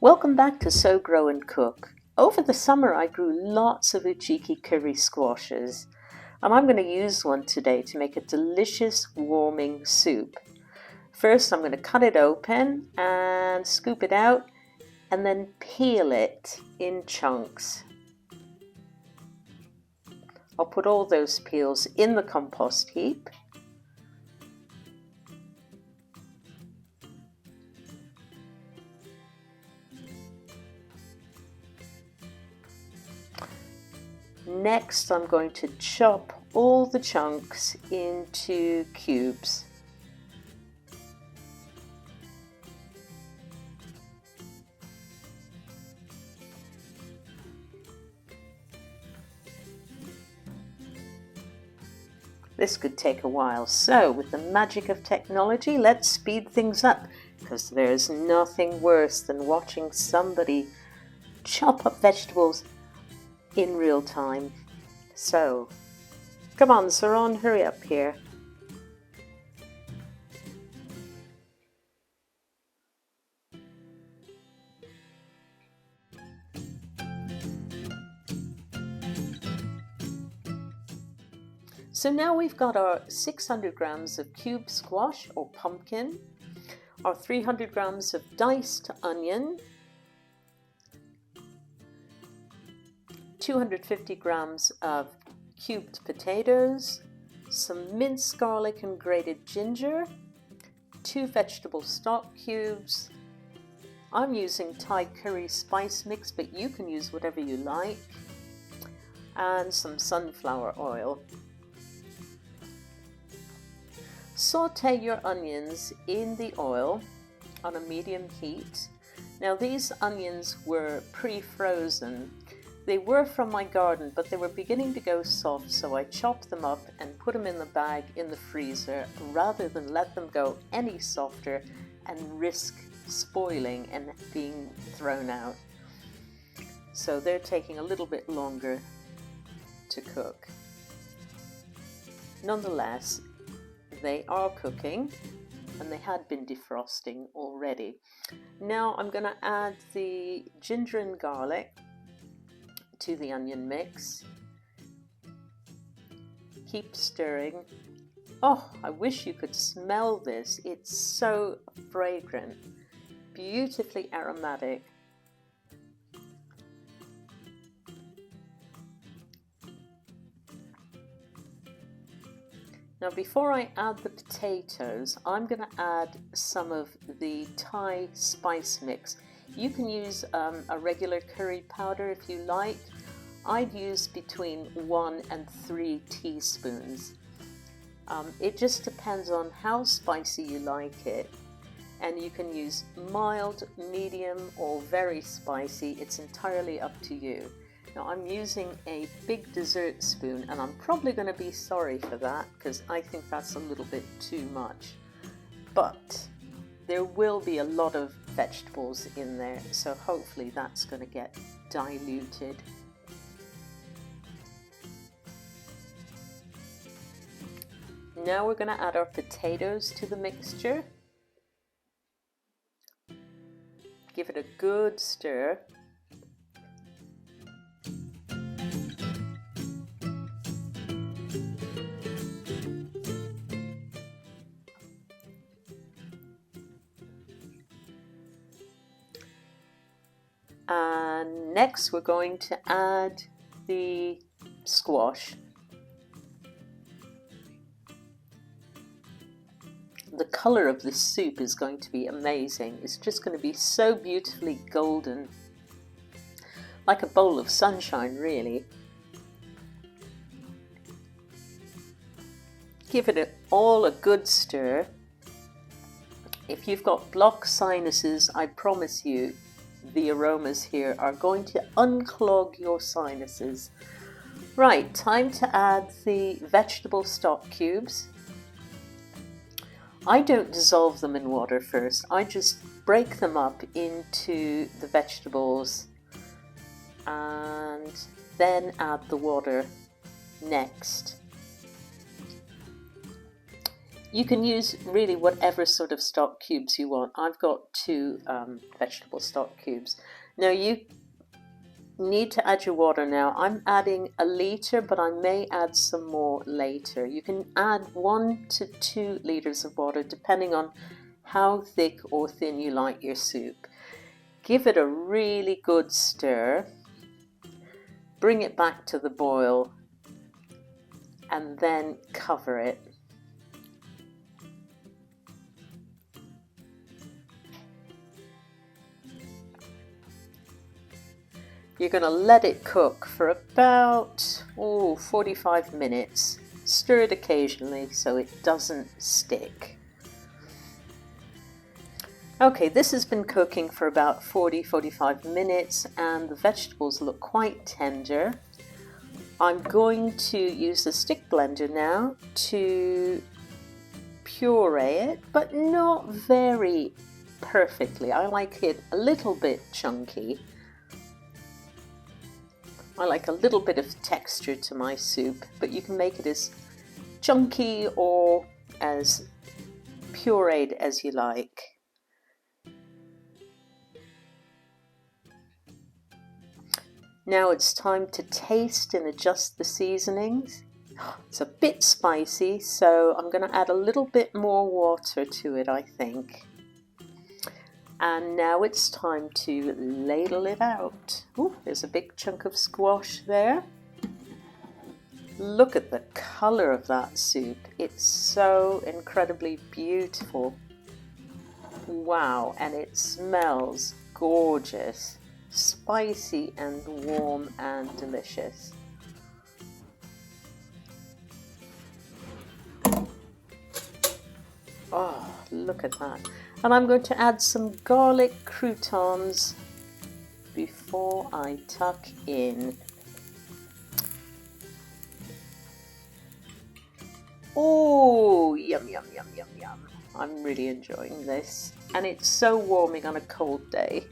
Welcome back to Sow, Grow and Cook. Over the summer I grew lots of Ujiki curry squashes, and I'm going to use one today to make a delicious warming soup. First I'm going to cut it open and scoop it out and then peel it in chunks. I'll put all those peels in the compost heap. Next, I'm going to chop all the chunks into cubes. This could take a while, so with the magic of technology, let's speed things up, because there's nothing worse than watching somebody chop up vegetables in real time. So, come on, Saron, hurry up here. So now we've got our 600 grams of cube squash or pumpkin, our 300 grams of diced onion, 250 grams of cubed potatoes, some minced garlic and grated ginger, 2 vegetable stock cubes. I'm using Thai curry spice mix, but you can use whatever you like, and some sunflower oil. Saute your onions in the oil on a medium heat. Now these onions were pre-frozen. They were from my garden, but they were beginning to go soft, so I chopped them up and put them in the bag in the freezer rather than let them go any softer and risk spoiling and being thrown out. So they're taking a little bit longer to cook. Nonetheless, they are cooking and they had been defrosting already. Now I'm going to add the ginger and garlic to the onion mix. Keep stirring. Oh, I wish you could smell this. It's so fragrant, beautifully aromatic. Now before I add the potatoes, I'm going to add some of the Thai spice mix. You can use a regular curry powder if you like. I'd use between 1 and 3 teaspoons. It just depends on how spicy you like it. And you can use mild, medium or very spicy. It's entirely up to you. Now I'm using a big dessert spoon and I'm probably going to be sorry for that because I think that's a little bit too much. But there will be a lot of vegetables in there, so hopefully that's going to get diluted. Now we're going to add our potatoes to the mixture. Give it a good stir. And next we're going to add the squash. The color of this soup is going to be amazing. It's just going to be so beautifully golden, like a bowl of sunshine, really. Give it all a good stir. If you've got blocked sinuses, I promise you the aromas here are going to unclog your sinuses. Right, time to add the vegetable stock cubes. I don't dissolve them in water first. I just break them up into the vegetables and then add the water next. You can use really whatever sort of stock cubes you want. I've got 2 vegetable stock cubes. Now you need to add your water now. I'm adding a litre, but I may add some more later. You can add 1 to 2 litres of water depending on how thick or thin you like your soup. Give it a really good stir, bring it back to the boil, and then cover it. You're going to let it cook for about 45 minutes. Stir it occasionally so it doesn't stick. Okay, this has been cooking for about 40-45 minutes and the vegetables look quite tender. I'm going to use the stick blender now to puree it, but not very perfectly. I like it a little bit chunky. I like a little bit of texture to my soup, but you can make it as chunky or as pureed as you like. Now it's time to taste and adjust the seasonings. It's a bit spicy, so I'm going to add a little bit more water to it, I think. And now it's time to ladle it out. Ooh, there's a big chunk of squash there. Look at the colour of that soup. It's so incredibly beautiful. Wow, and it smells gorgeous. Spicy and warm and delicious. Oh, look at that. And I'm going to add some garlic croutons before I tuck in. Oh, yum, yum. I'm really enjoying this. And it's so warming on a cold day.